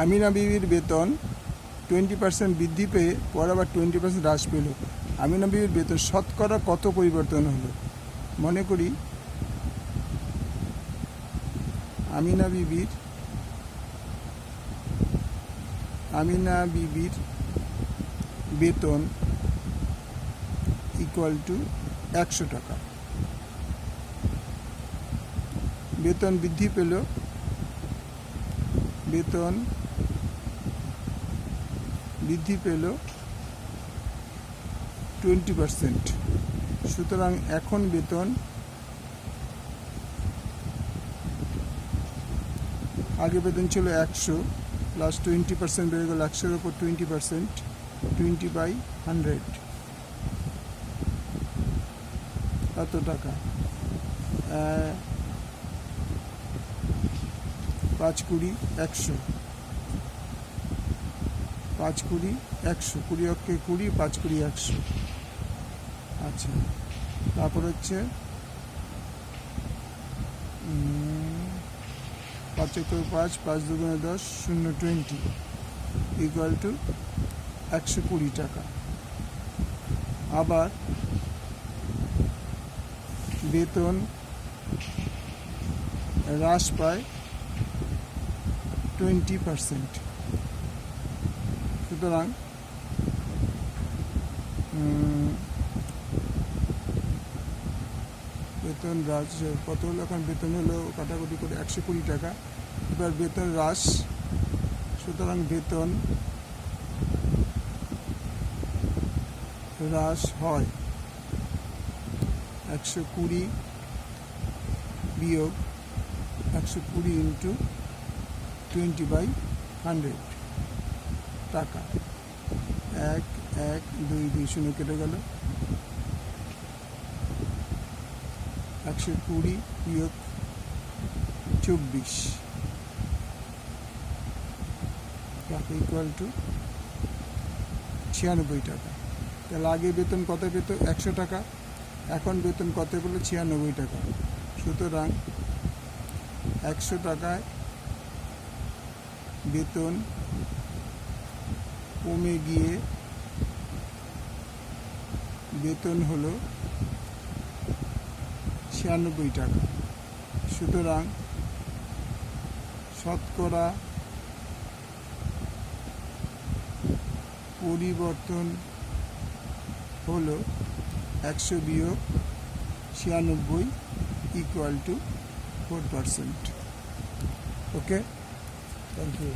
আমিনা বিবির বেতন 20% বৃদ্ধি পেয়ে পর আবার 20% হ্রাস পেল। আমিনা বিবির বেতন শতকরা কত পরিবর্তন হলো? মনে করি আমিনা বিবির বেতন ইকুয়াল টু 100 টাকা। বেতন বৃদ্ধি পেল, বেতন বৃদ্ধি পেল 20%। সুতরাং এখন বেতন আগে বেতন ছিল 100 প্লাস 20% বেড়ে গেল 100-এর উপর 20%, 20/100 কত টাকা? 5-20 100, 5-20 100, 20 অক্ষে 20, 5-20 100। আচ্ছা, তারপর হচ্ছে 5-5, 5-2 10, 0-20 ইকুয়াল টু 120 টাকা। আবার বেতন হ্রাস পায় 20%। সুতরাং বেতন হ্রাস কত হলো? এখন বেতন হলো কাটাকুটি করে 120 টাকা। এবার বেতন হ্রাস, সুতরাং বেতন হ্রাস হয় 120 বিয়োগ 120 ইন্টু 20/100 টাকা। 1-1-2 শূন্য কেটে গেল। 120 বিয়োগ 24 টাকা ইকুয়াল টু 96 টাকা। তাহলে আগে বেতন কত পেত? 100 টাকা। এখন বেতন কত পেল? 96 টাকা। সুতরাং 100 টাকায় বেতন কমে গিয়ে বেতন হলো 96 টাকা। সুতরাং শতকরা পরিবর্তন হলো 100 বিয়োগ 96 equal to 4%। Okay, thank you.